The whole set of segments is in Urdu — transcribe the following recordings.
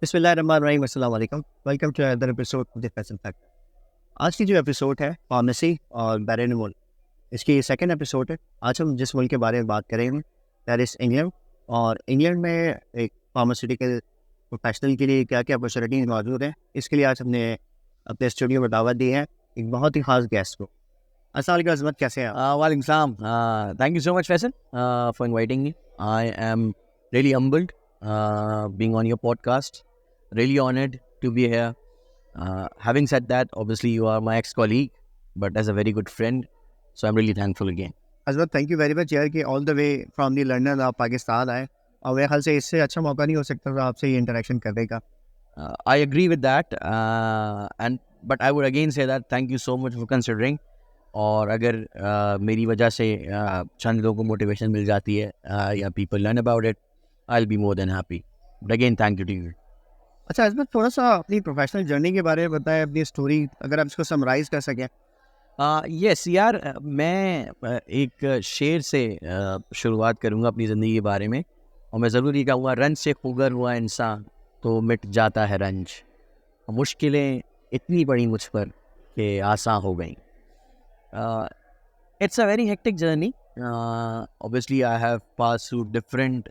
بسم اللہ الرحمن الرحیم. السلام علیکم. Welcome to other episode of the fashion factor. آج کی جو ایپیسوڈ ہے فارمیسی اور بیرین ملک، اس کی سیکنڈ ایپیسوڈ ہے. آج ہم جس ملک کے بارے میں بات کریں گے دیٹ از انگلینڈ. اور انگلینڈ میں ایک فارماسیوٹیکل پروفیشنل کے لیے کیا کیا اپرچونیٹیز موجود ہیں، اس کے لیے آج ہم نے اپنے اسٹوڈیو میں دعوت دی ہے ایک بہت ہی خاص گیسٹ کو. السلام علیکم عظمت، کیسے ہیں آپ؟ وعلیکم السلام. Thank you so much, Faisal, for inviting me. I am really humbled being on your podcast. Really honored to be here. Having said that, obviously you are my ex-colleague, but as a very good friend, so I'm really thankful again. عظمت تھینک یو ویری مچ یار کہ آل دا وے فرام دی لنڈن آپ پاکستان آئے، اور میرے خیال سے اس سے اچھا موقع نہیں ہو سکتا تھا آپ سے یہ انٹریکشن کرنے کا. I agree with that, but I would again say that thank you so much for considering. اور اگر میری وجہ سے چند لوگوں کو موٹیویشن مل جاتی ہے یا people learn about it, I will be more than happy. But again thank you to you. اچھا عظمت، تھوڑا سا اپنی پروفیشنل جرنی کے بارے میں بتائیں، اپنی اسٹوری اگر آپ اس کو سمرائز کر سکیں. یس یار، میں ایک شعر سے شروعات کروں گا اپنی زندگی کے بارے میں، اور میں ضرور یہ کہوں گا، رنج سے خوگر ہوا انسان تو مٹ جاتا ہے رنج، مشکلیں اتنی بڑی مجھ پر کہ آساں ہو گئیں. It's a very hectic journey. Obviously, I have passed through different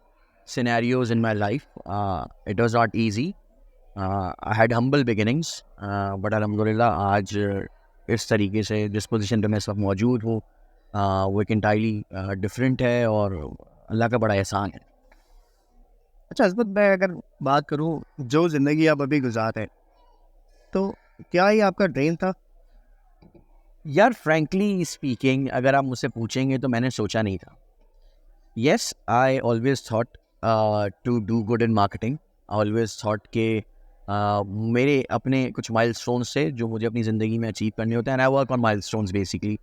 scenarios in my life. It was not easy. I had humble beginnings, but alhamdulillah, آج اس طریقے سے جس پوزیشن پہ میں اس وقت موجود ہوں وہ ایک انٹائرلی ڈفرینٹ ہے، اور اللہ کا بڑا احسان ہے. اچھا عظمت، میں اگر بات کروں جو زندگی آپ ابھی گزار رہے ہیں، تو کیا یہ آپ کا ڈریم تھا؟ یار فرینکلی اسپیکنگ اگر آپ مجھ سے پوچھیں گے تو میں نے سوچا نہیں تھا. Yes, I always thought to do good in marketing. Always thought کہ میرے اپنے کچھ مائل اسٹونس سے جو مجھے اپنی زندگی میں اچیو کرنے ہوتے ہیں، اینڈ آئی ورک آن مائل اسٹونس بیسکلی،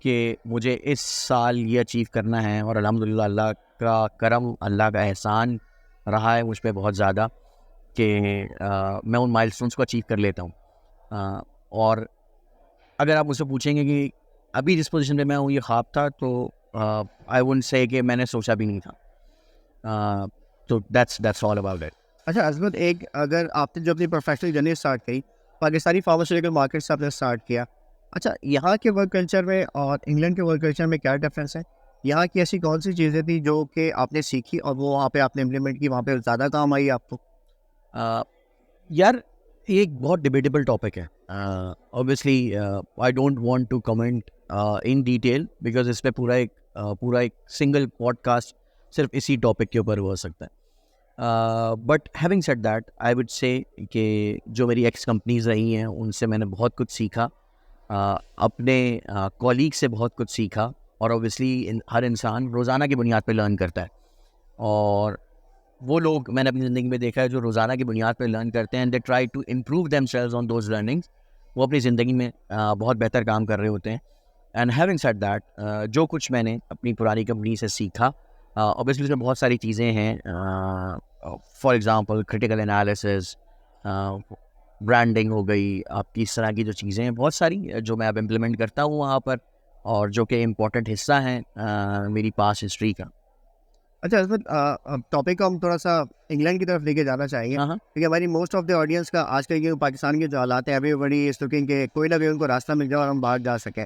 کہ مجھے اس سال یہ اچیو کرنا ہے. اور الحمدللہ اللہ کا کرم، اللہ کا احسان رہا ہے مجھ پہ بہت زیادہ کہ میں ان مائل اسٹونس کو اچیو کر لیتا ہوں. اور اگر آپ مجھ سے پوچھیں گے کہ ابھی جس پوزیشن پہ میں ہوں یہ خواب تھا، تو آئی وونٹ سے کہ میں نے سوچا بھی نہیں تھا. تو دیٹس آل اباؤٹ اٹ. اچھا عظمت، ایک اگر آپ نے جو اپنی پروفیشنل جرنی اسٹارٹ کی پاکستانی فارماسیوٹیکل مارکیٹ سے آپ نے اسٹارٹ کیا، اچھا یہاں کے ورک کلچر میں اور انگلینڈ کے ورک کلچر میں کیا ڈفرینس ہے؟ یہاں کی ایسی کون سی چیزیں تھیں جو کہ آپ نے سیکھی اور وہ وہاں پہ آپ نے امپلیمنٹ کی، وہاں پہ زیادہ کام آئی آپ کو؟ یار یہ ایک بہت ڈبیٹیبل ٹاپک ہے. Obviously I don't want to comment in detail because اس پہ پورا ایک سنگل پوڈ کاسٹ صرف اسی ٹاپک کے اوپر ہو سکتا ہے. But having said that I would say کہ جو میری ایکس کمپنیز رہی ہیں ان سے میں نے بہت کچھ سیکھا، اپنے کولیگ سے بہت کچھ سیکھا. اور اوبیسلی ہر انسان روزانہ کی بنیاد پہ لرن کرتا ہے، اور وہ لوگ میں نے اپنی زندگی میں دیکھا ہے جو روزانہ کی بنیاد پہ لرن کرتے ہیں، they try to improve themselves on those learnings, وہ اپنی زندگی میں بہت بہتر کام کر رہے ہوتے ہیں. اینڈ ہیونگ سیڈ دیٹ جو کچھ میں نے اپنی پرانی کمپنی سے سیکھا، اوبیسلی اس میں بہت ساری چیزیں ہیں. For example critical analysis, branding ہو گئی، آپ کی اس طرح کی جو چیزیں ہیں بہت ساری جو میں اب امپلیمنٹ کرتا ہوں وہاں پر، اور جو کہ امپورٹنٹ حصہ ہیں میری پاس ہسٹری کا. اچھا عظمت، ٹاپک کو ہم تھوڑا سا انگلینڈ کی طرف لے کے جانا چاہیں گے کیونکہ ہماری موسٹ آف دی آڈینس کا آج کل کے پاکستان کے جو حالات ہیں، ایوری بڈی از لوکنگ کہ کوئی نہ کوئی ان کو راستہ مل جائے اور ہم باہر جا سکیں.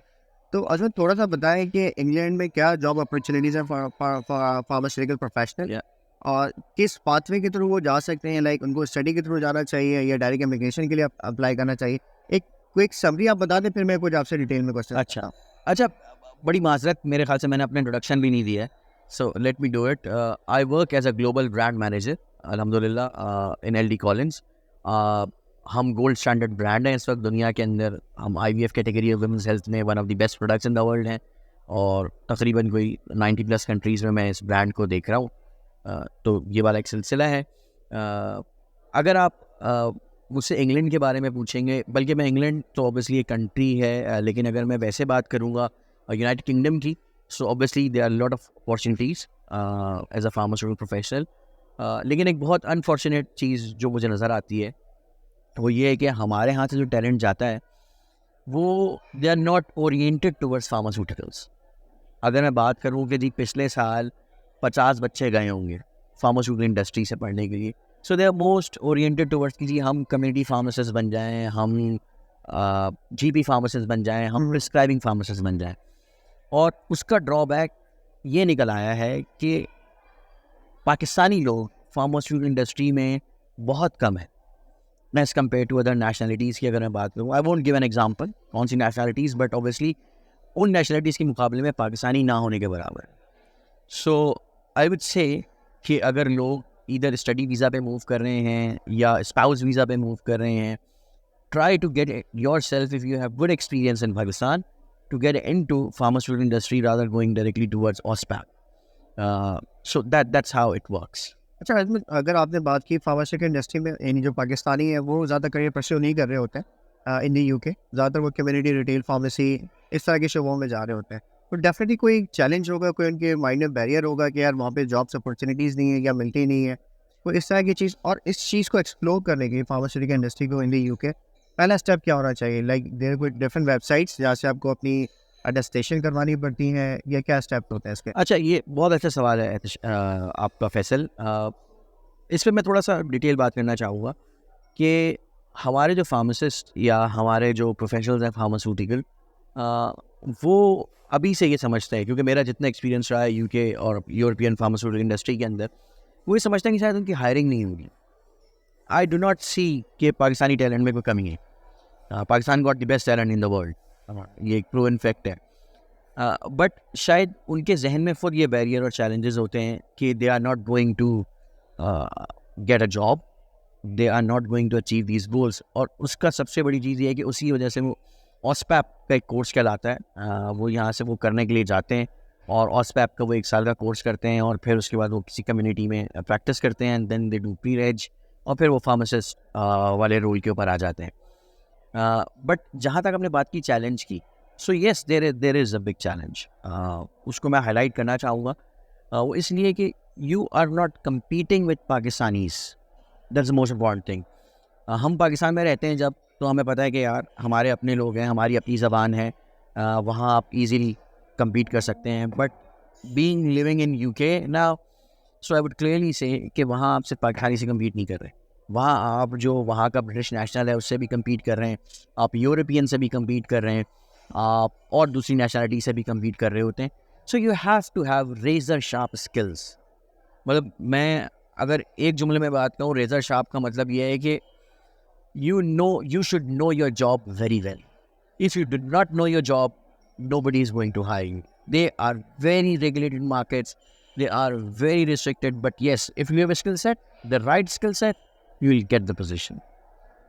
تو عظمت تھوڑا سا بتائیں کہ انگلینڈ میں کیا جاب اپرچونیٹیز ہیں فارماسیوٹیکل پروفیشنل، اور کس پاتھ وے کے تھرو وہ جا سکتے ہیں؟ لائک ان کو اسٹڈی کے تھرو جانا چاہیے یا ڈائریکٹ امیگریشن کے لیے اپلائی کرنا چاہیے؟ ایک کوئک سمری آپ بتا دیں، پھر میں کچھ آپ سے ڈیٹیل میں کوشچن. اچھا بڑی معذرت، میرے خیال سے میں نے اپنا انٹروڈکشن بھی نہیں دیا ہے. So let me do it. I work as a global brand manager, alhamdulillah, in LD Collins. ہم گولڈ اسٹینڈرڈ برانڈ ہیں اس وقت دنیا کے اندر. ہم IVF category of women's health میں one of the best products in the world ہیں، اور تقریباً کوئی 90+ کنٹریز میں اس برانڈ کو دیکھ رہا ہوں. تو یہ والا ایک سلسلہ ہے. اگر آپ مجھ سے انگلینڈ کے بارے میں پوچھیں گے، بلکہ میں انگلینڈ تو اوبیسلی ایک کنٹری ہے، لیکن اگر میں ویسے بات کروں گا یونائٹڈ کنگڈم کی، so obviously there are a lot of opportunities as a pharmaceutical professional. لیکن ایک بہت انفارچونیٹ چیز جو مجھے نظر آتی ہے وہ یہ ہے کہ ہمارے ہاں سے جو ٹیلنٹ جاتا ہے وہ they are not oriented towards pharmaceuticals. اگر میں بات کروں کہ جی پچھلے سال 50 بچے گئے ہوں گے فارماسیوٹیکل انڈسٹری سے پڑھنے کے لیے، so they are most oriented towards کہ جی ہم کمیونٹی فارماسسٹ بن جائیں, ہم جی پی فارماسسٹ بن جائیں, ہم پرسکرائبنگ فارماسسٹ بن جائیں. اور اس کا ڈرا بیک یہ نکل آیا ہے کہ پاکستانی لوگ فارماسیوٹیکل انڈسٹری میں بہت کم ہے as compare to other nationalities کی. اگر میں بات کروں, I won't give an example کون سی نیشنلٹیز, بٹ اوبیسلی ان نیشنلٹیز کے مقابلے میں پاکستانی نہ ہونے کے برابر ہے. سو آئی وڈ سے کہ اگر لوگ ادھر اسٹڈی ویزا پہ موو کر رہے ہیں یا اسپاؤس ویزا پہ موو کر رہے ہیں, try to get yourself if you have good experience in Pakistan to get into pharmaceutical industry rather going directly towards OSPAC. So that's how it works. اچھا عظمت, اگر آپ نے بات کی فارماسیوٹیکل انڈسٹری میں, یعنی جو پاکستانی ہیں وہ زیادہ کریئر پرسیو نہیں کر رہے ہوتے ہیں ان دی UK, زیادہ تر وہ کمیونٹی ریٹیل فارمیسی اس طرح کے شعبوں میں جا رہے ہوتے ہیں, تو ڈیفینیٹلی کوئی چیلنج ہوگا, کوئی ان کے مائنڈ میں بیریئر ہوگا کہ یار وہاں پہ جابس اپرچونیٹیز نہیں ہیں یا ملتی نہیں ہے, کوئی اس طرح کی چیز. اور اس چیز کو ایکسپلور کرنے کے لیے فارماسیوٹیکل انڈسٹری کو ان دی UK پہلا اسٹیپ کیا ہونا چاہیے؟ لائک دیر کوئی ڈفرنٹ ویب سائٹس جہاں سے آپ کو اپنی اٹیسٹیشن کروانی پڑتی ہیں, یا کیا اسٹیپ ہوتے ہیں اس کے؟ اچھا, یہ بہت اچھا سوال ہے آپ کا فیصل. اس پہ میں تھوڑا سا ڈیٹیل بات کرنا چاہوں گا کہ ہمارے جو فارماسسٹ یا ہمارے جو پروفیشنلز ہیں فارماسیوٹیکل, وہ ابھی سے یہ سمجھتے ہیں, کیونکہ میرا جتنا ایکسپیرینس رہا ہے UK اور یورپین فارماسیوٹیکل انڈسٹری کے اندر, وہ یہ سمجھتے ہیں کہ شاید ان کی ہائرنگ نہیں ہوگی. آئی ڈو ناٹ سی کہ پاکستانی ٹیلنٹ میں کوئی کمی ہے. Pakistan got the best talent in the world, یہ ایک پروون فیکٹ ہے. بٹ شاید ان کے ذہن میں خود یہ بیریئر اور چیلنجز ہوتے ہیں کہ they are not going to get a job, they are not going to achieve these goals. اور اس کا سب سے بڑی چیز یہ ہے کہ اسی وجہ سے وہ OSPAC کا ایک کورس کہلاتا ہے, وہ یہاں سے وہ کرنے کے لیے جاتے ہیں اور OSPAC کا وہ 1 سال کا کورس کرتے ہیں, اور پھر اس کے بعد وہ کسی کمیونٹی میں پریکٹس کرتے ہیں, اینڈ دین دے ڈو پری-ریج, اور پھر وہ فارماسسٹ والے رول کے اوپر آ جاتے ہیں. بٹ جہاں تک ہم نے بات کی چیلنج کی, سو یس دیر از اے بگ چیلنج. اس کو میں ہائی لائٹ کرنا چاہوں گا, وہ اس لیے کہ you are not competing with Pakistanis, that's the most important thing. ہم پاکستان میں رہتے ہیں جب, تو ہمیں پتہ ہے کہ یار ہمارے اپنے لوگ ہیں, ہماری اپنی زبان ہے, وہاں آپ ایزیلی کمپیٹ کر سکتے ہیں. But being living in UK now, so I would clearly say کہ وہاں آپ صرف پاکستانی سے کمپیٹ نہیں کر رہے, وہاں آپ جو وہاں کا برٹش نیشنل ہے اس سے بھی کمپیٹ کر رہے ہیں, آپ یورپین سے بھی کمپیٹ کر رہے ہیں, آپ اور دوسری نیشنلٹی سے بھی کمپیٹ کر رہے ہوتے ہیں. So you have to have razor sharp skills. مطلب میں اگر ایک جملے میں بات کروں, ریزر شارپ کا مطلب یہ ہے کہ you should know your job very well. If you do not know your job, nobody is going to hire you. They are very regulated markets, they are very restricted, but yes, if you have a skill set, the right skill set, you will get the position.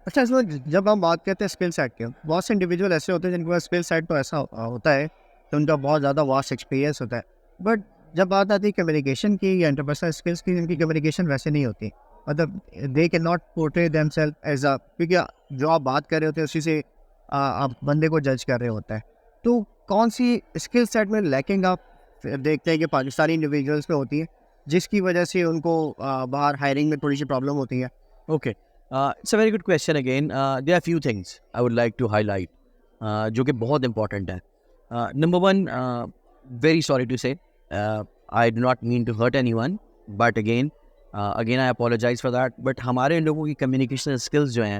اچھا, اس میں جب ہم بات کرتے ہیں اسکل سیٹ کے, بہت سے انڈیویجول ایسے ہوتے ہیں جن کے پاس اسکل سیٹ تو ایسا ہوتا ہے کہ ان کا بہت زیادہ واسٹ ایکسپیرینس ہوتا ہے, بٹ جب بات آتی ہے کمیونیکیشن کی یا انٹرپرسنل اسکلس کی, ان کی کمیونیکیشن ویسے نہیں ہوتی. مطلب they can not portray them self as a, کیونکہ جو آپ بات کر رہے ہوتے ہیں اسی سے آپ بندے کو جج کر رہے ہوتے ہیں. تو کون سی اسکل سیٹ میں لیکنگ آپ دیکھتے ہیں کہ پاکستانی انڈیویجولس میں ہوتی ہے جس کی وجہ سے ان کو باہر ہائرنگ میں تھوڑی سی پرابلم ہوتی ہے؟ Okay, it's a very good question again. There are few things I would like to highlight, جو کہ بہت important ہے. Number one, very sorry to say, I do not mean to hurt anyone, but again I apologize for that. But ہمارے ان لوگوں کی communication skills جو ہیں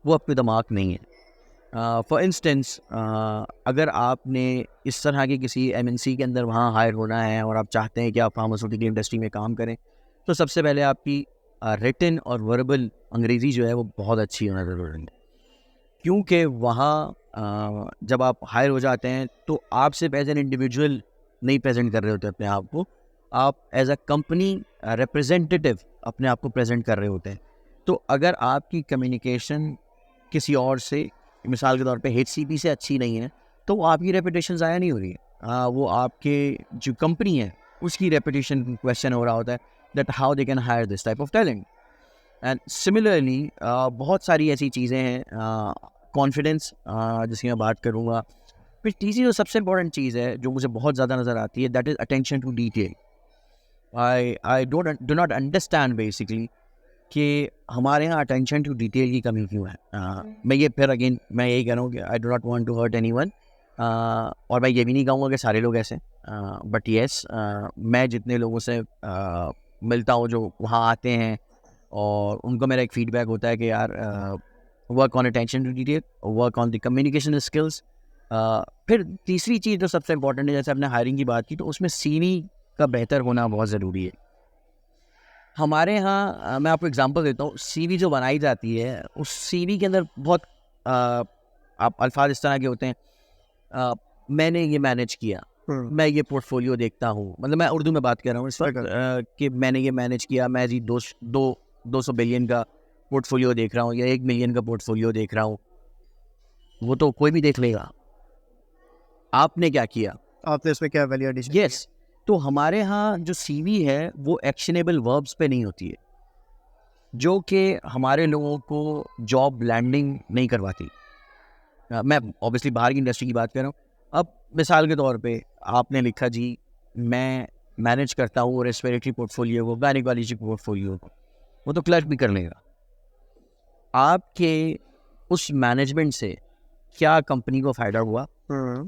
وہ اپنے دماغ نہیں ہیں. فار انسٹنس, اگر آپ نے اس طرح کی کسی MNC کے اندر وہاں ہائر ہونا ہے اور آپ چاہتے ہیں کہ آپ فارماسیوٹیکل انڈسٹری میں کام کریں, تو سب سے پہلے آپ کی ریٹن اور وربل انگریزی جو ہے وہ بہت اچھی ہونا ضروری ہے. کیونکہ وہاں جب آپ ہائر ہو جاتے ہیں تو آپ صرف ایز این انڈیویجول نہیں پریزنٹ کر رہے ہوتے اپنے آپ کو, آپ ایز اے کمپنی ریپرزینٹیو اپنے آپ کو پریزنٹ کر رہے ہوتے ہیں. تو اگر آپ کی کمیونیکیشن کسی اور سے, مثال کے طور پہ HCP سے اچھی نہیں ہے, تو وہ آپ کی ریپوٹیشن ضائع نہیں ہو رہی ہے, وہ آپ کے جو کمپنی ہے اس کی ریپوٹیشن کویسچن ہو رہا ہوتا ہے that how they can hire this type of talent. And similarly, بہت ساری ایسی چیزیں ہیں, کانفیڈنس جس کی میں بات کروں گا. پھر تیسری جو سب سے امپورٹنٹ چیز ہے جو مجھے بہت زیادہ نظر آتی ہے, that is attention to detail. I do not understand basically کہ ہمارے یہاں اٹینشن ٹو ڈیٹیل کی کمی کیوں ہے. میں یہ پھر اگین میں یہی کہہ رہا ہوں کہ I do not want to hurt anyone, اور میں یہ بھی نہیں کہوں گا کہ سارے لوگ ایسے, بٹ یس میں جتنے لوگوں سے ملتا ہوں جو وہاں آتے ہیں اور ان کو میرا ایک فیڈ بیک ہوتا ہے کہ یار work on attention to detail, work on the communication skills. پھر تیسری چیز جو سب سے امپورٹنٹ ہے, جیسے آپ نے ہائرنگ کی بات کی, تو اس میں سی وی کا بہتر ہونا بہت ضروری ہے. ہمارے یہاں میں آپ کو اگزامپل دیتا ہوں, سی وی جو بنائی جاتی ہے اس سی وی کے اندر بہت آپ الفاظ اس طرح کے ہوتے ہیں, میں نے یہ مینیج کیا, میں یہ پورٹ فولیو دیکھتا ہوں, مطلب میں اردو میں بات کر رہا ہوں اس وقت کہ میں نے یہ مینیج کیا, میں جی 200 بلین کا پورٹ فولیو دیکھ رہا ہوں یا 1 ملین کا پورٹ فولیو دیکھ رہا ہوں. وہ تو کوئی بھی دیکھ لے گا, آپ نے کیا کیا, آپ نے اس میں کیا ویلیو ایڈیشن. یس. تو ہمارے ہاں جو سی وی ہے وہ ایکشنیبل وربس پہ نہیں ہوتی ہے, جو کہ ہمارے لوگوں کو جاب لینڈنگ نہیں کرواتی. میں اوبیسلی باہر کی انڈسٹری کی بات کر رہا ہوں. اب مثال کے طور پہ آپ نے لکھا جی میں مینیج کرتا ہوں ریسپیریٹری پورٹ فولیو کو, گائنیکالوجی پورٹ فولیو کو, وہ تو کلرک بھی کر لے گا. آپ کے اس مینجمنٹ سے کیا کمپنی کو فائدہ ہوا,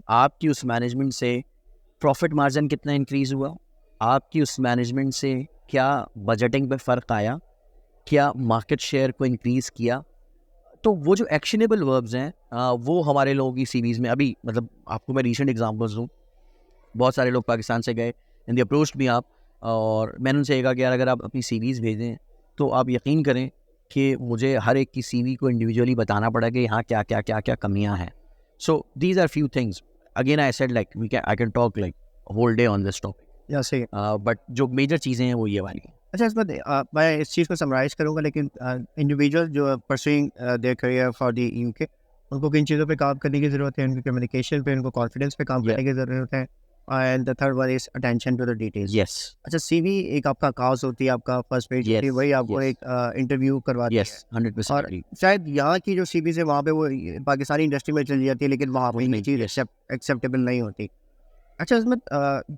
آپ کی اس مینجمنٹ سے پروفٹ مارجن کتنا انکریز ہوا, آپ کی اس مینجمنٹ سے کیا بجٹنگ پہ فرق آیا, کیا مارکیٹ شیئر کو انکریز کیا. تو وہ جو ایکشنیبل وربز ہیں وہ ہمارے لوگوں کی سیریز میں ابھی, مطلب آپ کو میں ریسنٹ ایگزامپلس دوں, بہت سارے لوگ پاکستان سے گئے ان دی اپروچ بھی آپ, اور میں نے ان سے کہا کہ یار اگر آپ اپنی سی ویز بھیجیں تو آپ یقین کریں کہ مجھے ہر ایک کی سی وی کو انڈیویجولی بتانا پڑا کہ یہاں کیا کیا کیا کیا کمیاں ہیں. So these are few things. Again I said like I can talk like whole day on this topic, but جو میجر چیزیں ہیں وہ یہ والی ہیں. اچھا, اس میں میں اس چیز کو سمرائز کروں گا, لیکن انڈیویجول جو pursuing their career for the U K, ان کو کن چیزوں پہ کام کرنے کی ضرورت ہے, ان کی کمیونیکیشن پہ, ان کو کانفیڈنس پہ کام کرنے کی ضرورت ہے, and the third one is attention to the details. Yes, اچھا, سی وی ایک آپ کا کاز ہوتی ہے, آپ کا فرسٹ پیج ہوتی ہے, وہی آپ کو ایک انٹرویو کرواتی ہے. یس 100%. اور شاید یہاں کی جو سی ویز ہے وہاں پہ وہ پاکستانی انڈسٹری میں چل جاتی ہے, لیکن وہاں پہ یہ چیز ایکسیپٹیبل نہیں ہوتی. اچھا, اس میں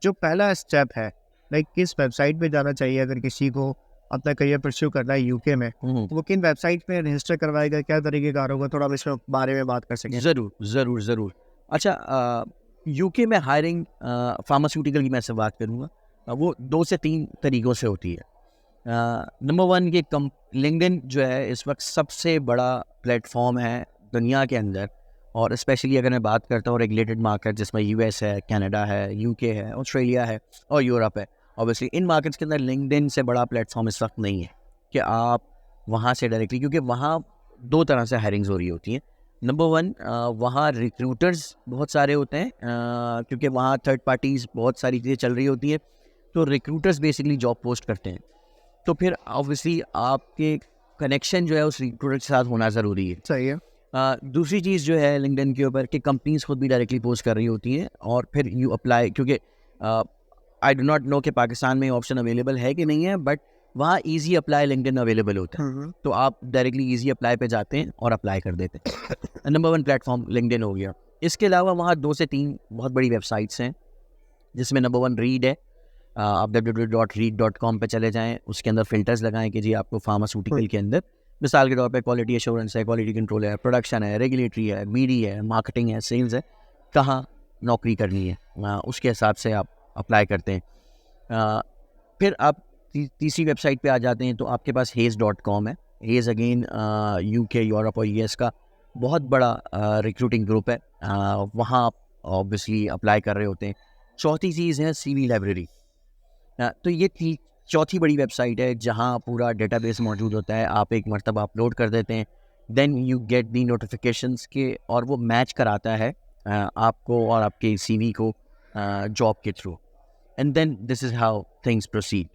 جو پہلا اسٹیپ ہے, لائک کس ویب سائٹ پہ جانا چاہیے اگر کسی کو اپنا کریئر پرسیو کرنا ہے یو کے میں, وہ کن ویب سائٹ پہ رجسٹر کروائے گا, کیا طریقے کار ہوگا, تھوڑا ہم اس بارے میں بات کر سکیں. ضرور. اچھا, یو کے میں ہائرنگ فارماسیوٹیکل کی میں سے بات کروں گا, وہ 2 سے 3 طریقوں سے ہوتی ہے. نمبر 1 یہ لنکڈن جو ہے اس وقت سب سے بڑا پلیٹ فارم ہے دنیا کے اندر, اور اسپیشلی اگر میں بات کرتا ہوں ریگولیٹڈ مارکیٹ جس میں یو ایس ہے, کینیڈا ہے, یو کے ہے, آسٹریلیا ہے اور یورپ ہے. اوبیسلی ان مارکیٹس کے اندر لنکڈن سے بڑا پلیٹ فارم اس وقت نہیں ہے کہ آپ وہاں سے ڈائریکٹلی, کیونکہ وہاں 2 طرح سے ہائرنگز ہو رہی ہوتی ہیں. نمبر 1 وہاں ریکروٹرز بہت سارے ہوتے ہیں, کیونکہ وہاں تھرڈ پارٹیز بہت ساری چیزیں چل رہی ہوتی ہیں, تو ریکروٹرز بیسکلی جاب پوسٹ کرتے ہیں. تو پھر اوبیسلی آپ کے کنیکشن جو ہے اس ریکروٹر کے ساتھ ہونا ضروری ہے. صحیح ہے. دوسری چیز جو ہے لنکڈن کے اوپر کہ کمپنیز خود بھی ڈائریکٹلی پوسٹ کر رہی ہوتی ہیں, اور پھر یو اپلائی, کیونکہ آئی ڈو ناٹ نو کہ پاکستان میں آپشن اویلیبل ہے کہ نہیں ہے, بٹ وہاں ایزی اپلائی لنکڈن اویلیبل ہوتا ہے, تو آپ ڈائریکٹلی ایزی اپلائی پہ جاتے ہیں اور اپلائی کر دیتے ہیں. نمبر 1 پلیٹ فارم لنکڈن ہو گیا. اس کے علاوہ وہاں 2 سے 3 بہت بڑی ویب سائٹس ہیں, جس میں نمبر 1 ریڈ ہے. آپ www.read.com پہ چلے جائیں, اس کے اندر فلٹرز لگائیں کہ جی آپ کو فارماسیوٹیکل کے اندر مثال کے طور پہ کوالٹی ایشورنس ہے, کوالٹی کنٹرول ہے, پروڈکشن ہے, ریگولیٹری ہے, میڈی ہے, مارکیٹنگ ہے, سیلز ہے, کہاں نوکری کرنی ہے, اس کے حساب سے آپ اپلائی کرتے ہیں. پھر آپ تیسری ویب سائٹ پہ آ جاتے ہیں تو آپ کے پاس haze.com ہے. ہیز اگین یو کے, یورپ اور یو ایس کا بہت بڑا ریکروٹنگ گروپ ہے, وہاں آپ اوبیسلی اپلائی کر رہے ہوتے ہیں. چوتھی چیز ہے سی وی لائبریری. تو یہ چوتھی بڑی ویب سائٹ ہے جہاں پورا ڈیٹا بیس موجود ہوتا ہے. آپ ایک مرتبہ اپلوڈ کر دیتے ہیں, then you get the notifications کے, اور وہ میچ کراتا ہے آپ کو اور آپ کے سی وی کو جاب کے through, and then this is how things proceed.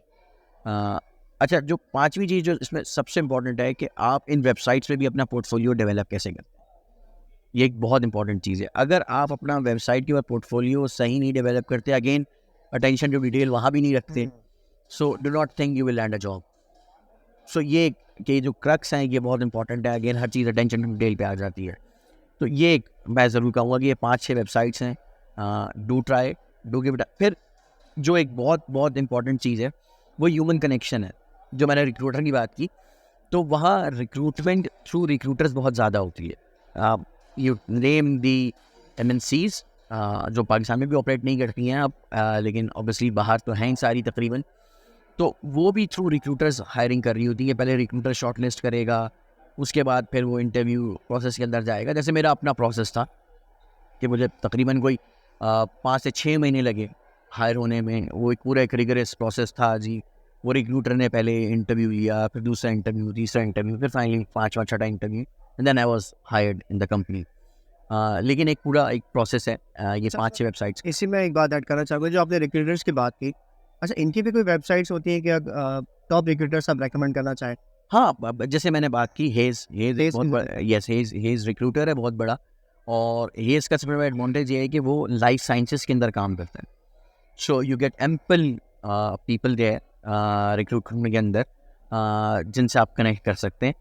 اچھا, جو 5ویں چیز جو اس میں سب سے امپورٹنٹ ہے کہ آپ ان ویب سائٹس پہ بھی اپنا پورٹ فولیو ڈیولپ کیسے کرتے ہیں, یہ ایک بہت امپورٹنٹ چیز ہے. اگر آپ اپنا ویب سائٹ کے اوپر پورٹ فولیو صحیح نہیں ڈیولپ کرتے, اگین اٹینشن ٹو ڈیٹیل وہاں بھی نہیں رکھتے, so do not think you will land a job. So یہ کہ جو کرکس ہیں یہ بہت امپورٹنٹ ہے. اگین ہر چیز اٹینشن ٹو ڈیٹیل پہ آ جاتی ہے. تو یہ ایک میں ضرور کہوں گا کہ یہ 5-6 ویب سائٹس ہیں, do try, do give it. پھر جو ایک بہت بہت امپورٹنٹ چیز ہے وہ ہیومن کنیکشن ہے. جو میں نے ریکروٹر کی بات کی, تو وہاں ریکروٹمنٹ تھرو ریکروٹرز بہت زیادہ ہوتی ہے. یو نیم دی MNCs جو پاکستان میں بھی آپریٹ نہیں کرتی ہیں اب, لیکن اوبیسلی باہر تو ہیں ساری تقریباً. تو وہ بھی تھرو ریکروٹرز ہائرنگ کر رہی ہوتی ہے. پہلے ریکروٹر شارٹ لسٹ کرے گا, اس کے بعد پھر وہ انٹرویو پروسیس کے اندر جائے گا. جیسے میرا اپنا پروسیس تھا کہ مجھے تقریباً کوئی 5 سے 6 مہینے لگے ہائر ہونے میں. وہ ایک پورا ایک ریگرس پروسیس تھا جی. وہ ریکروٹر نے پہلے انٹرویو لیا, پھر دوسرا انٹرویو, تیسرا انٹرویو, پھر فائنلی 5واں 6واں interview, and then I was hired in the company. لیکن ایک پورا ایک پروسیس ہے یہ 5-6 ویب سائٹس. اسی میں ایک بات ایڈ کرنا چاہوں گا, جو آپ نے ریکروٹرس کی بات کی, اچھا ان کی بھی کوئی ویب سائٹس ہوتی ہیں کہ ٹاپ ریکروٹرس آپ ریکمینڈ کرنا چاہیں؟ ہاں, جیسے میں نے بات کی ہیز ریکروٹر ہے بہت بڑا, اور ہیز کا سب سے بڑا ایڈوانٹیج یہ ہے کہ وہ لائف سائنسز کے اندر کام کرتا ہے. So you get ample people the recruitment کے اندر جن سے آپ کنیکٹ کر سکتے ہیں,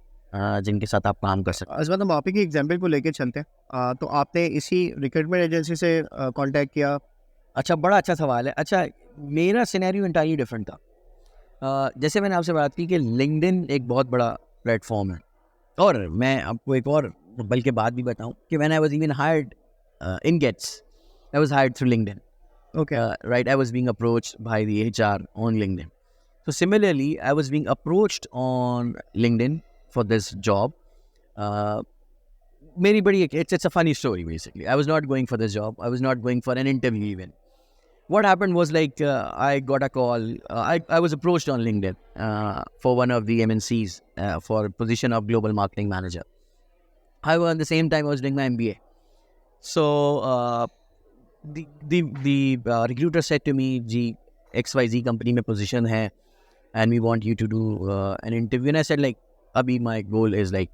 جن کے ساتھ آپ کام کر سکتے ہیں. اس بات ہم آپ کی ایگزامپل کو لے کے چلتے ہیں, تو آپ نے اسی ریکروٹمنٹ ایجنسی سے کانٹیکٹ کیا؟ اچھا, بڑا اچھا سوال ہے. اچھا, میرا سینیریو انٹائرلی ڈفرینٹ تھا. جیسے میں نے آپ سے بات کی کہ لنکڈن ایک بہت بڑا پلیٹ فارم ہے, اور میں آپ کو ایک اور بلکہ بات بھی بتاؤں کہ when I was even hired in Gets, I was hired through LinkedIn. Okay. Right, I was being approached by the HR on LinkedIn. So similarly, I was being approached on LinkedIn for this job. Meri badi it's a funny story basically. I was not going for this job. I was not going for an interview even. What happened was like I got a call. I was approached on LinkedIn for one of the MNCs for a position of global marketing manager. However, at the same time, I was doing my MBA. So the recruiter said to me, "Ji, XYZ company mein position hai, and we want you to do an interview." And I said, like, abhi my goal is like,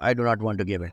I do not want to give it.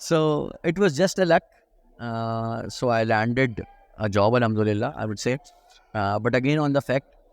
So it was just a luck. So I landed a job, alhamdulillah, I would say. But again on the fact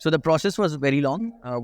So the process was very long.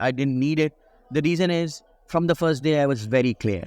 I didn't need it. The reason is from the first day I was very clear.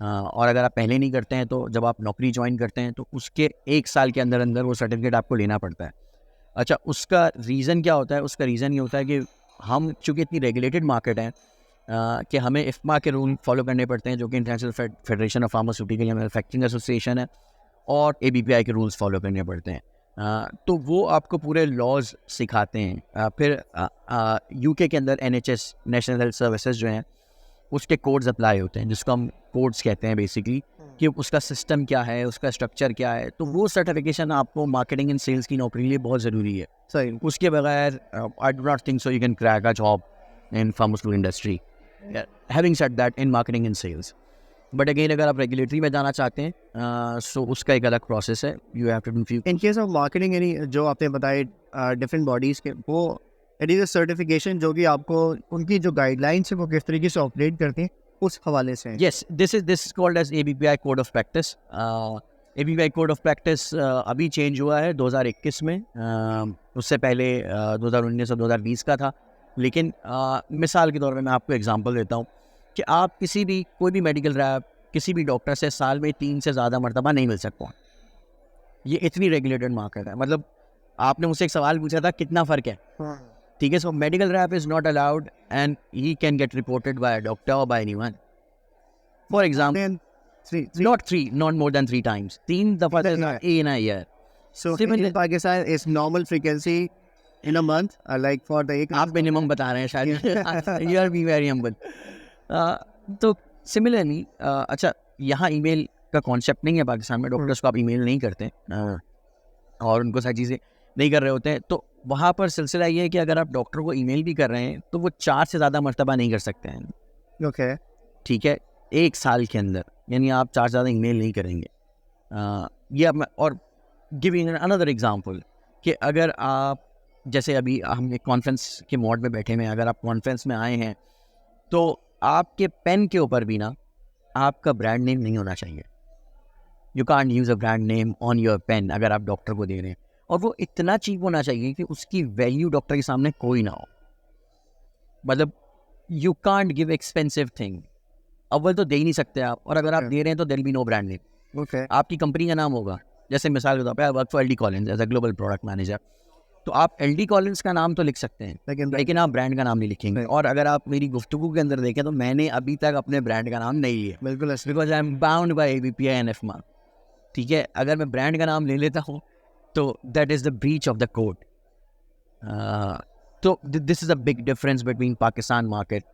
اور اگر آپ پہلے نہیں کرتے ہیں تو جب آپ نوکری جوائن کرتے ہیں تو اس کے 1 سال کے اندر اندر وہ سرٹیفکیٹ آپ کو لینا پڑتا ہے. اچھا اس کا ریزن کیا ہوتا ہے؟ اس کا ریزن یہ ہوتا ہے کہ ہم چونکہ اتنی ریگولیٹڈ مارکیٹ ہیں کہ ہمیں IFMA کے رول فالو کرنے پڑتے ہیں جو کہ انٹرنیشنل فیڈریشن آف فارماسیوٹیکل یا مینوفیکچرنگ ایسوسیشن ہے, اور ABPI کے رولس فالو کرنے پڑتے ہیں. تو وہ آپ کو پورے لاز سکھاتے ہیں. پھر UK کے اندر NHS نیشنل ہیلتھ سروسز جو ہیں اس کے کوڈز اپلائی ہوتے ہیں جس کو ہم کوڈز کہتے ہیں بیسکلی, کہ اس کا سسٹم کیا ہے, اس کا اسٹرکچر کیا ہے. تو وہ سرٹیفکیشن آپ کو مارکیٹنگ اینڈ سیلس کی نوکری کے لیے بہت ضروری ہے. صحیح. اس کے بغیر I do not think so you can crack a job in pharmaceutical industry. Having said that, in marketing and sales. But again اگر آپ ریگولیٹری میں جانا چاہتے ہیں سو اس کا ایک الگ پروسیس ہے. You have to do few in case of marketing, یعنی جو آپ نے بتائے ڈفرینٹ باڈیز کے, وہ اٹ از اے سرٹیفکیشن جو کہ آپ کو ان کی جو گائیڈ لائنس ہے وہ کس طریقے سے آپریٹ کرتے ہیں اس حوالے سے. Yes, this is called as ABPI code of practice. ABPI code of practice ابھی چینج ہوا ہے 2021 میں, اس سے پہلے 2019 اور 2020 کا تھا. لیکن مثال کے طور پہ میں آپ کو ایگزامپل دیتا ہوں کہ آپ کسی بھی کوئی بھی میڈیکل ریپ کسی بھی ڈاکٹر سے سال میں 3 سے زیادہ مرتبہ نہیں مل سکتا. یہ اتنی ریگولیٹڈ مارکیٹ ہے. مطلب آپ نے مجھ سے ایک سوال پوچھا تھا کتنا فرق ہے, ٹھیک ہے. So medical rep is not allowed and he can get reported by a doctor اور by anyone. For example not more than 3 times. 3 دفعہ in a year. So in Pakistan is normal frequency in a month, like for the آپ minimum بتا رہے ہیں شاید. You are being very humble. تو سملرلی اچھا یہاں ای میل کا کانسیپٹ نہیں ہے پاکستان میں. ڈاکٹرس کو آپ ای میل نہیں کرتے اور ان کو ساری چیزیں نہیں کر رہے ہوتے ہیں. تو وہاں پر سلسلہ یہ ہے کہ اگر آپ ڈاکٹر کو ای میل بھی کر رہے ہیں تو وہ 4 سے زیادہ مرتبہ نہیں کر سکتے ہیں. اوکے, ٹھیک ہے, 1 سال کے اندر, یعنی آپ 4 سے زیادہ ای میل نہیں کریں گے. یہ اور گیونگ اندر ایگزامپل کہ اگر آپ جیسے ابھی ہم ایک کانفرنس کے موڈ میں بیٹھے ہوئے ہیں, اگر آپ کانفرنس میں آئے ہیں تو آپ کے پین کے اوپر بھی نا آپ کا برانڈ نیم نہیں ہونا چاہیے. You can't use a brand name on your pen اگر آپ ڈاکٹر کو دے رہے ہیں, اور وہ اتنا چیپ ہونا چاہیے کہ اس کی ویلیو ڈاکٹر کے سامنے کوئی نہ ہو. مطلب you can't give expensive thing, اول تو دے ہی نہیں سکتے آپ, اور اگر آپ دے رہے ہیں تو there be no brand name. Okay, آپ کی کمپنی کا نام ہوگا, جیسے مثال کے طور پہ I work for LD Collins as a global product manager, تو آپ LD کالنز کا نام تو لکھ سکتے ہیں لیکن آپ برانڈ کا نام نہیں لکھیں گے. اور اگر آپ میری گفتگو کے اندر دیکھیں تو میں نے ابھی تک اپنے برانڈ کا نام نہیں لیا. بالکل, because I am bound by ABPI and IFMA. ٹھیک ہے, اگر میں برانڈ کا نام لے لیتا ہوں تو that is the breach of the code. تو this is a big difference between Pakistan market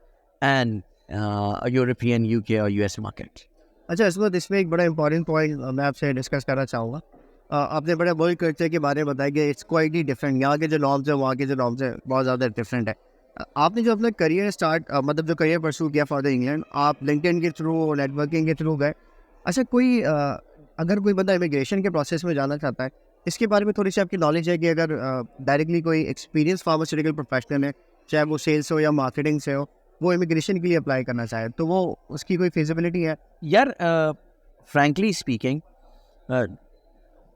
and European UK اور US مارکیٹ. اچھا اس میں ایک بڑا امپورٹنٹ پوائنٹ میں آپ سے ڈسکس کرنا چاہوں گا. آپ نے بڑے ورک کلچر کے بارے میں بتایا کہ اٹس کوائٹلی ڈفرینٹ. یہاں کے جو نارمس ہیں وہاں کے جو نارمس ہیں بہت زیادہ ڈفرینٹ ہے. آپ نے جو اپنا کریئر اسٹارٹ مطلب جو کریئر پرسو کیا فار دا انگلینڈ, آپ LinkedIn کے تھرو نیٹ ورکنگ کے تھرو گئے. اچھا کوئی اگر کوئی بندہ امیگریشن کے پروسیس میں جانا چاہتا ہے, اس کے بارے میں تھوڑی سی آپ کی نالج ہے کہ اگر ڈائریکٹلی کوئی ایکسپیرینس فارماسیوٹیکل پروفیشنل ہے, چاہے وہ سیلس ہو یا مارکیٹنگ سے ہو, وہ امیگریشن کے لیے اپلائی کرنا چاہے تو وہ اس کی کوئی فیزیبلٹی ہے؟ یار فرینکلی اسپیکنگ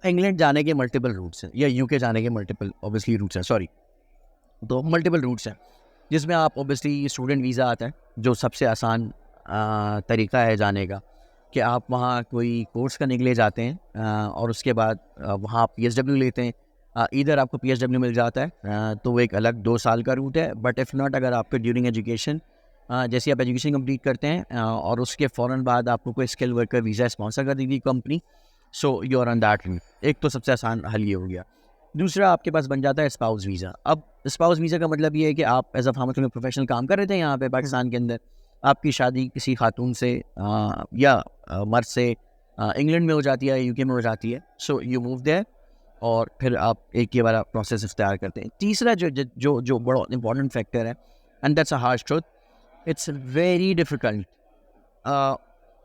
انگلینڈ جانے کے ملٹیپل روٹس ہیں, یا UK جانے کے ملٹیپل اوبیسلی روٹس ہیں, سوری تو ملٹیپل روٹس ہیں, جس میں آپ اوبیسلی اسٹوڈنٹ ویزا آتا ہے جو سب سے آسان طریقہ ہے جانے کا, کہ آپ وہاں کوئی کورس کرنے کے لیے جاتے ہیں اور اس کے بعد وہاں آپ PSW لیتے ہیں. ادھر آپ کو PSW مل جاتا ہے تو وہ ایک الگ 2 سال کا روٹ ہے. بٹ اف ناٹ, اگر آپ کو ڈیورنگ ایجوکیشن جیسے آپ ایجوکیشن کمپلیٹ کرتے ہیں اور اس کے فوراً بعد آپ کو کوئی اسکل ورکر ویزا اسپانسر کر دے گی company, so you are on that route. ایک تو سب سے آسان حل یہ ہو گیا. دوسرا آپ کے پاس بن جاتا ہے اسپاؤس ویزا. اب اسپاؤس ویزا کا مطلب یہ ہے کہ آپ ایز اے فارماسیوٹیکل پروفیشنل کام کر رہے تھے یہاں پہ پاکستان کے اندر, آپ کی شادی کسی خاتون سے یا مرد سے انگلینڈ میں ہو جاتی ہے, UK میں ہو جاتی ہے, سو یو موو دیئر اور پھر آپ ایک یہ والا پروسیس اختیار کرتے ہیں. تیسرا جو بڑا امپورٹنٹ فیکٹر ہے, and that's a harsh truth, it's very difficult.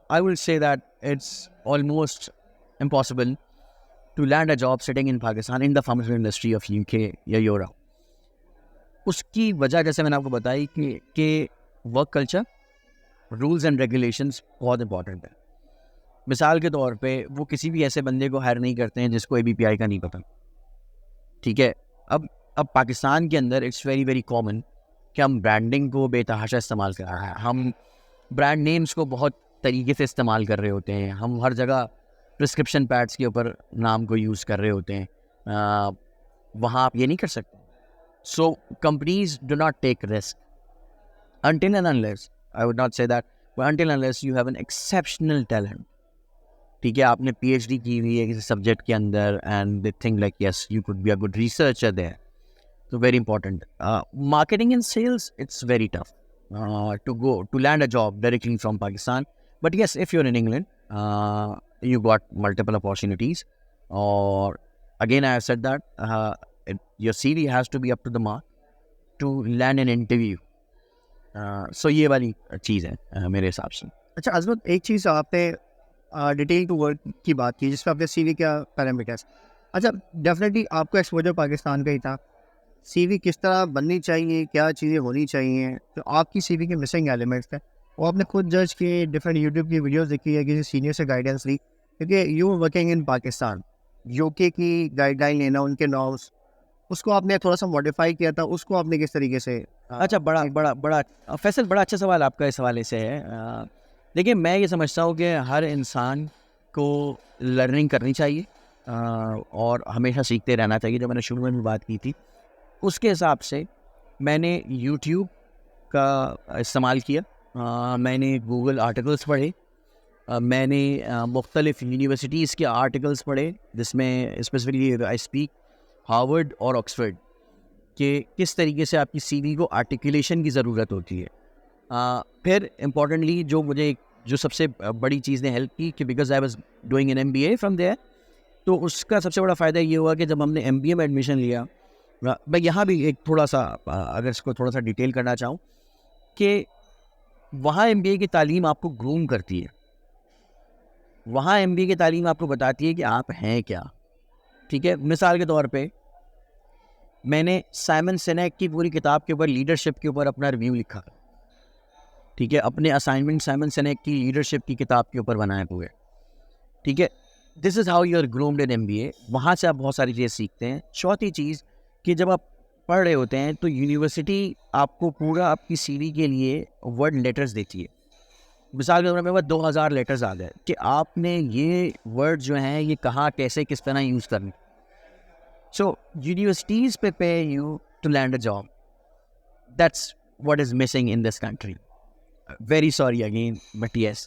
I will say that it's almost impossible to land a job sitting in Pakistan in the pharmaceutical industry of UK یا Europe. اس کی وجہ جیسے میں نے آپ کو بتائی کہ work culture, rules and regulations بہت امپورٹنٹ ہے. مثال کے طور پہ وہ کسی بھی ایسے بندے کو ہائر نہیں کرتے ہیں جس کو ABPI کا نہیں پتہ, ٹھیک ہے. اب پاکستان کے اندر اٹس ویری ویری کامن کہ ہم برانڈنگ کو بے تحاشا استعمال کر رہے ہیں. ہم برانڈ نیمز کو بہت طریقے سے استعمال کر رہے ہوتے ہیں. ہم ہر جگہ پرسکرپشن پیڈس کے اوپر نام کو یوز کر رہے ہوتے ہیں, وہاں آپ یہ نہیں کر سکتے. So companies do not take risk until and unless, I would not say that, but until unless you have an exceptional talent. ٹھیک ہے, آپ نے پی ایچ ڈی کی ہوئی ہے کسی سبجیکٹ کے اندر and they think like yes you could be a good researcher there. So very important. Marketing and sales, it's very tough to land a job directly from Pakistan. But yes, if you're in England, you got multiple opportunities. Or again, I have said that your CV has to be up to the mark to land an interview. سو یہ والی چیز ہے میرے حساب سے. اچھا عظمت, ایک چیز آپ نے ڈیٹیل ٹو ورک کی بات کی جس پہ آپ نے سی وی کیا پیرامیٹرس. اچھا ڈیفینیٹلی آپ کا ایکسپوجر پاکستان کا ہی تھا, سی وی کس طرح بننی چاہیے, کیا چیزیں ہونی چاہیے, تو آپ کی سی وی کے مسنگ ایلیمنٹس تھے وہ آپ نے خود جج کیے, ڈفرینٹ یوٹیوب کی ویڈیوز دیکھی ہے, کسی سینئر سے گائیڈنس لی, کیونکہ you working in Pakistan, you کے کی گائیڈ لائن لینا, ان کے نارمس, اس کو آپ نے تھوڑا سا ماڈیفائی کیا تھا, اس کو آپ نے کس طریقے سے. اچھا بڑا فیصل, بڑا اچھا سوال آپ کا اس حوالے سے ہے. دیکھیے میں یہ سمجھتا ہوں کہ ہر انسان کو لرننگ کرنی چاہیے اور ہمیشہ سیکھتے رہنا چاہیے. جو میں نے شروع میں بھی بات کی تھی اس کے حساب سے میں نے یوٹیوب کا استعمال کیا, میں نے گوگل آرٹیکلس پڑھے, میں نے مختلف یونیورسٹیز کے آرٹیکلس پڑھے جس میں اسپیسیفکلی آئی اسپیک ہارورڈ اور آکسفورڈ کہ کس طریقے سے آپ کی سی وی کو آرٹیکولیشن کی ضرورت ہوتی ہے. پھر امپورٹنٹلی جو سب سے بڑی چیز نے ہیلپ کی کہ because I was doing an M B A from there, تو اس کا سب سے بڑا فائدہ یہ ہوا کہ جب ہم نے ایم بی اے میں ایڈمیشن لیا, میں یہاں بھی ایک تھوڑا سا اگر اس کو تھوڑا سا ڈیٹیل کرنا چاہوں کہ وہاں ایم بی اے کی تعلیم آپ کو گروم کرتی ہے, وہاں ایم بی اے کی تعلیم آپ کو بتاتی ہے کہ آپ ہیں کیا. ٹھیک ہے, مثال کے طور پہ میں نے سائمن سینیک کی پوری کتاب کے اوپر لیڈرشپ کے اوپر اپنا ریویو لکھا. ٹھیک ہے, اپنے اسائنمنٹ سائمن سینیک کی لیڈرشپ کی کتاب کے اوپر بنائے ہوئے. ٹھیک ہے, this is how you are groomed in M B A. وہاں سے آپ بہت ساری چیزیں سیکھتے ہیں. چوتھی چیز کہ جب آپ پڑھ رہے ہوتے ہیں تو یونیورسٹی آپ کو پورا آپ کی سی وی کے لیے ورڈ لیٹرز دیتی ہے. مثال کے طور پر 2000 لیٹرز آ گئے کہ آپ نے یہ ورڈ جو ہیں یہ کہاں کیسے کس طرح یوز کرنے. So universities prepare you to land a job. That's what is missing in this country. Very sorry again, but yes.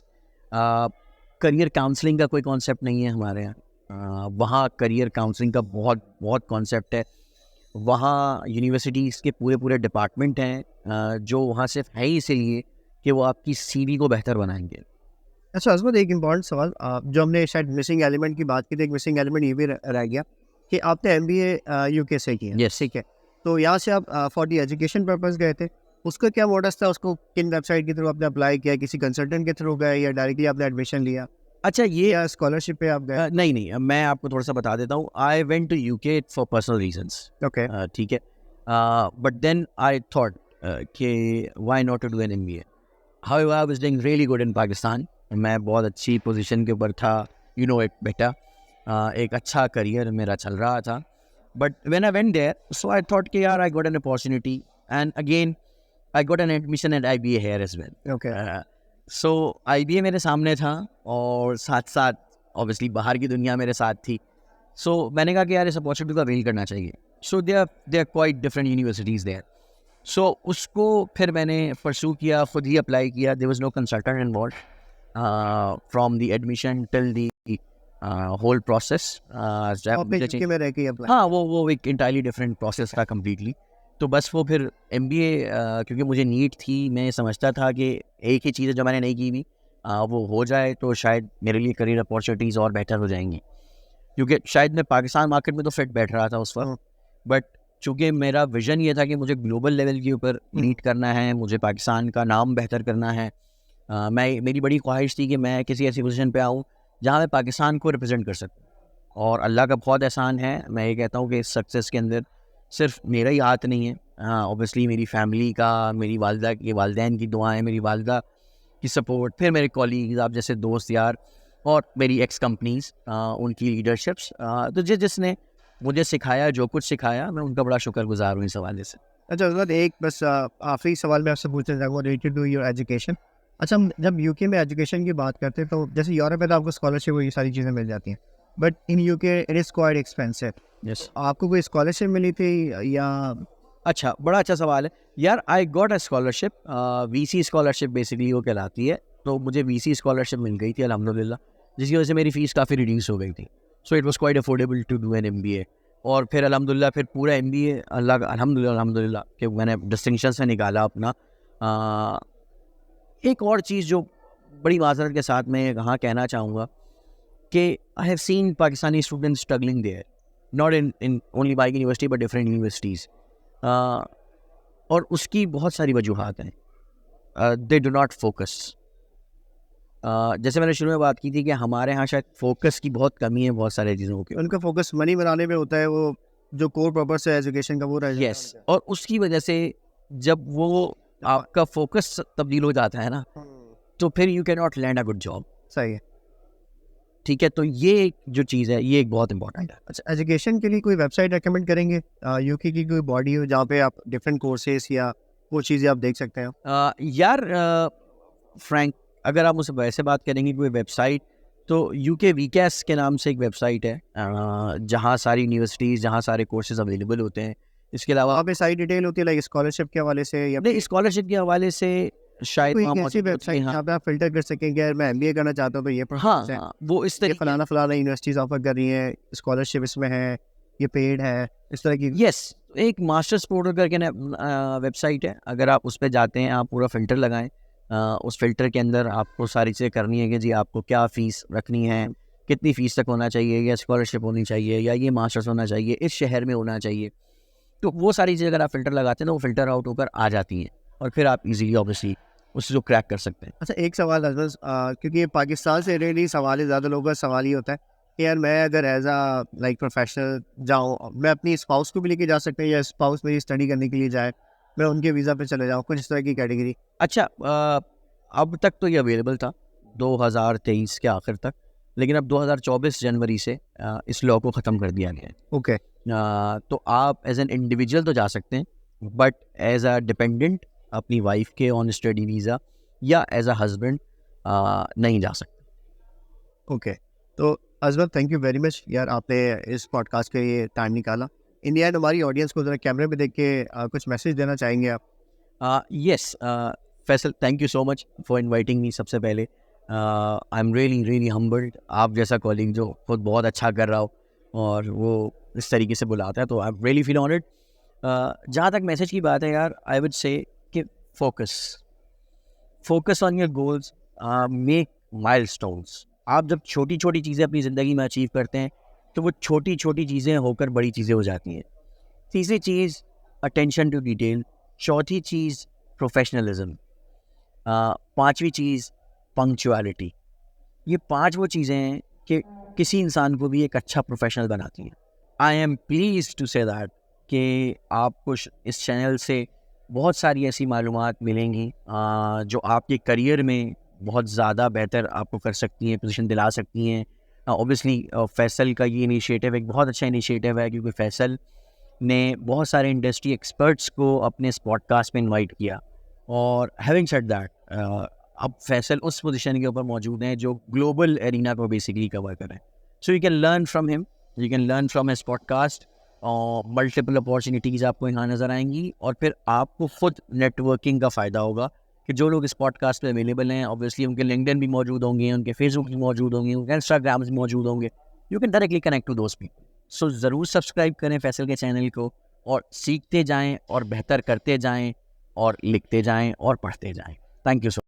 Career counseling کا کوئی کانسیپٹ نہیں ہے ہمارے یہاں. وہاں career counseling کا بہت کانسیپٹ ہے. وہاں یونیورسٹیز کے پورے ڈپارٹمنٹ ہیں جو وہاں صرف ہے ہی اسی لیے کہ وہ آپ کی سی وی کو بہتر بنائیں گے. اچھا عظمت, ایک امپورٹنٹ سوال جو ہم نے شاید مسنگ ایلیمنٹ کی بات کی تھی, ایک مسنگ ایلیمنٹ یہ بھی رہ گیا کہ آپ نے ایم بی اے یو کے سے کیا. Yes. ٹھیک ہے, تو یہاں سے آپ فار دی ایجوکیشن پرپز گئے تھے, اس کا کیا موڈس تھا, اس کو کن ویب سائٹ کے تھرو آپ نے اپلائی کیا, کسی کنسلٹنٹ کے تھرو گئے یا ڈائریکٹلی آپ نے ایڈمیشن لیا؟ اچھا یہ اسکالرشپ پہ آپ گئے؟ نہیں, میں آپ کو تھوڑا سا بتا دیتا ہوں. I went to U K for personal reasons. Okay, ٹھیک ہے, بٹ دین آئی تھاٹ کہ why not to do an M B A. How I was doing really good in Pakistan. میں بہت اچھی پوزیشن کے اوپر تھا, یو نو ایک بیٹا, ایک اچھا کریئر میرا چل رہا تھا. But when I went there so I thought کہ یار I got an opportunity and again I got an admission at I B A here as well. Okay, so I B A میرے سامنے تھا اور ساتھ ساتھ اوبیسلی باہر کی دنیا میرے ساتھ تھی. سو میں نے کہا کہ یار اس اپارچونیٹی کو اویل کرنا چاہیے. So they are quite different universities there. So اس کو پھر میں نے پرسو کیا, خود ہی اپلائی کیا. There was no consultant involved from the admission till the whole process. میں رہ کے ہاں وہ ایک انٹائرلی ڈفرینٹ پروسیس تھا کمپلیٹلی. تو بس وہ پھر ایم بی اے کیونکہ مجھے نیٹ تھی, میں سمجھتا تھا کہ ایک ہی چیز جو میں نے نہیں کی ہوئی وہ ہو جائے تو شاید میرے لیے کریئر اپارچونیٹیز اور بہتر ہو جائیں گی. کیونکہ شاید میں پاکستان مارکیٹ میں تو فٹ بیٹھ رہا تھا اس وقت, بٹ چونکہ میرا ویژن یہ تھا کہ مجھے گلوبل لیول کے اوپر میٹ کرنا ہے, مجھے پاکستان کا نام بہتر کرنا ہے. میری بڑی خواہش تھی کہ میں کسی ایسی پوزیشن پہ آؤں جہاں میں پاکستان کو ریپرزینٹ کر سکوں. اور اللہ کا بہت احسان ہے, میں یہ کہتا ہوں کہ اس سکسیس کے اندر صرف میرا ہی ہاتھ نہیں ہے. اوبیسلی میری فیملی کا, میری والدہ کے والدین کی دعائیں, میری والدہ کی سپورٹ, پھر میرے کولیگز, آپ جیسے دوست یار, اور میری ایکس کمپنیز, ان کی لیڈرشپس. تو جس نے مجھے سکھایا, جو کچھ سکھایا, میں ان کا بڑا شکر گزار ہوں اس حوالے سے. اچھا اس کے بعد ایک بس آخری سوال میں آپ سے پوچھنا چاہوں گا ریلیٹڈ ٹو یور ایجوکیشن. اچھا ہم جب یو کے میں ایجوکیشن کی بات کرتے ہیں تو جیسے یورپ میں تو آپ کو اسکالرشپ یہ ساری چیزیں مل جاتی ہیں, بٹ ان یو کے اٹ از کوائٹ ایکسپینسو. یس. آپ کو کوئی اسکالرشپ ملی تھی یا؟ اچھا, بڑا اچھا سوال ہے یار. I got a scholarship, V C scholarship basically وہ کہلاتی ہے. تو مجھے وی سی اسکالرشپ مل گئی تھی الحمد للہ, جس کی وجہ سے میری فیس کافی ریڈیوس ہو گئی تھی. So it was quite affordable to do an MBA. اور پھر الحمد للہ پھر پورا MBA الحمد للہ کہ میں نے ڈسٹنکشن سے نکالا اپنا. ایک اور چیز جو بڑی معذرت کے ساتھ میں کہاں کہنا چاہوں گا کہ I have seen Pakistani student struggling there, not in only bike university but different universities. اور اس کی بہت ساری وجوہات ہیں. They do not focus. جیسے میں نے شروع میں بات کی تھی کہ ہمارے یہاں شاید فوکس کی بہت کمی ہے بہت سارے چیزوں کی. ان کا فوکس منی بنانے میں ہوتا ہے, وہ جو کور پرپس ہے ایجوکیشن کا وہ رہ جاتا ہے. یس, اور اس کی وجہ سے جب وہ آپ کا فوکس تبدیل ہو جاتا ہے نا, تو پھر you can not land a good job. صحیح ہے. ٹھیک ہے, تو یہ جو چیز ہے یہ ایک بہت امپورٹنٹ ہے. اچھا ایجوکیشن کے لیے کوئی ویب سائٹ ریکمینڈ کریں گے یو کے کی کوئی باڈی ہو جہاں پہ آپ ڈفرینٹ کورسز یا وہ چیزیں آپ دیکھ سکتے ہیں؟ یار فرینک, اگر آپ مجھ سے ویسے بات کریں گے کوئی ویب سائٹ, تو یو کے وی کیس کے نام سے ایک ویب سائٹ ہے جہاں ساری یونیورسٹیز, جہاں سارے کورسز اویلیبل ہوتے ہیں. اس کے علاوہ وہاں پہ ساری ڈیٹیل ہوتی ہے لائک اسکالرشپ کے حوالے سے یا نہیں, اسکالرشپ کے حوالے سے شاید کوئی ایسی ویب سائٹ جہاں پہ آپ فلٹر کر سکیں کہ میں MBA کرنا چاہتا ہوں تو یہ ہاں وہ اس طریقے فلانا یونیورسٹیز آفر کر رہی ہیں, اسکالرشپ اس میں ہے, یہ پیڈ ہے, اس طرح کی. یس, ایک ماسٹرس پورٹل کر کے ویب سائٹ ہے. اگر آپ اس پہ جاتے ہیں, آپ پورا فلٹر لگائیں, اس فلٹر کے اندر آپ کو ساری چیزیں کرنی ہے کہ جی آپ کو کیا فیس رکھنی ہے, کتنی فیس تک ہونا چاہیے, یا اسکالرشپ ہونی چاہیے, یا یہ ماسٹرس ہونا چاہیے, اس شہر میں ہونا چاہیے. تو وہ ساری چیزیں اگر آپ فلٹر لگاتے ہیں تو وہ فلٹر آؤٹ ہو کر آ جاتی ہیں, اور پھر آپ ایزیلی اوبیسلی اس کو کریک کر سکتے ہیں. اچھا ایک سوال ازمز, کیونکہ پاکستان سے ریلی سوال ہے, زیادہ لوگوں کا سوال یہ ہوتا ہے کہ یار میں اگر ایز اے لائک پروفیشنل جاؤں, میں اپنی اسپاؤس کو بھی لے کے جا سکتا ہوں یا اسپاؤس میری اسٹڈی کرنے کے لیے جائے, میں ان کے ویزا پہ چلے جاؤں, کچھ اس طرح کی کیٹیگری؟ اچھا, اب تک تو یہ اویلیبل تھا 2023 کے آخر تک, لیکن اب 2024 جنوری سے اس لاء کو ختم کر دیا گیا ہے. اوکے. تو آپ ایز این انڈیویجول تو جا سکتے ہیں, بٹ ایز اے ڈپینڈنٹ اپنی وائف کے آن اسٹڈی ویزا یا ایز اے ہسبینڈ نہیں جا سکتے. اوکے. تو ازمت تھینک یو ویری مچ یار, آپ نے اس پوڈ کاسٹ کے لیے ٹائم نکالا. ان دی اینڈ ہماری آڈینس کو ذرا کیمرے پہ دیکھ کے کچھ میسج دینا چاہیں گے آپ؟ Yes Faisal, thank you so much for inviting me. سب سے پہلے آئی ایم ریئلی ہمبلڈ. آپ جیسا کالنگ جو خود بہت اچھا کر رہا ہو اور وہ اس طریقے سے بلاتا ہے, تو I am really feel honoured. جہاں تک میسج کی بات ہے یار, آئی وڈ سے کہ focus on your goals, make مائل اسٹونس. آپ جب چھوٹی چھوٹی چیزیں اپنی زندگی میں اچیو کرتے ہیں تو وہ چھوٹی چھوٹی چیزیں ہو کر بڑی چیزیں ہو جاتی ہیں. تیسری چیز اٹینشن ٹو ڈیٹیل. چوتھی چیز پروفیشنلزم. پانچویں چیز پنکچوالٹی. یہ 5 وہ چیزیں ہیں کہ کسی انسان کو بھی ایک اچھا پروفیشنل بناتی ہیں. آئی ایم پلیز ٹو سے دیٹ کہ آپ کو اس چینل سے بہت ساری ایسی معلومات ملیں گی جو آپ کے کریئر میں بہت زیادہ بہتر آپ کو کر سکتی ہیں, پوزیشن دلا سکتی ہیں. اوبیسلی فیصل کا یہ انیشیٹو ایک بہت اچھا انیشیٹو ہے, کیونکہ فیصل نے بہت سارے انڈسٹری ایکسپرٹس کو اپنے اس پوڈ کاسٹ میں انوائٹ کیا. اور ہیونگ سیڈ دیٹ اب فیصل اس پوزیشن کے اوپر موجود ہیں جو گلوبل ایرینا کو بیسکلی کور کریں. So you can learn from him, you can learn from his podcast. Multiple opportunities آپ کو یہاں نظر آئیں گی, اور پھر آپ کو خود نیٹ ورکنگ کا فائدہ ہوگا کہ جو لوگ اس پوڈ کاسٹ پہ اویلیبل ہیں, اوبیسلی ان کے لنکڈن بھی موجود ہوں گے, ان کے فیس بک بھی موجود ہوں گے, ان کے انسٹاگرامز بھی موجود ہوں گے. You can directly connect to those people. So ضرور سبسکرائب کریں فیصل کے چینل کو, اور سیکھتے جائیں اور بہتر کرتے جائیں اور لکھتے جائیں اور پڑھتے جائیں. Thank you so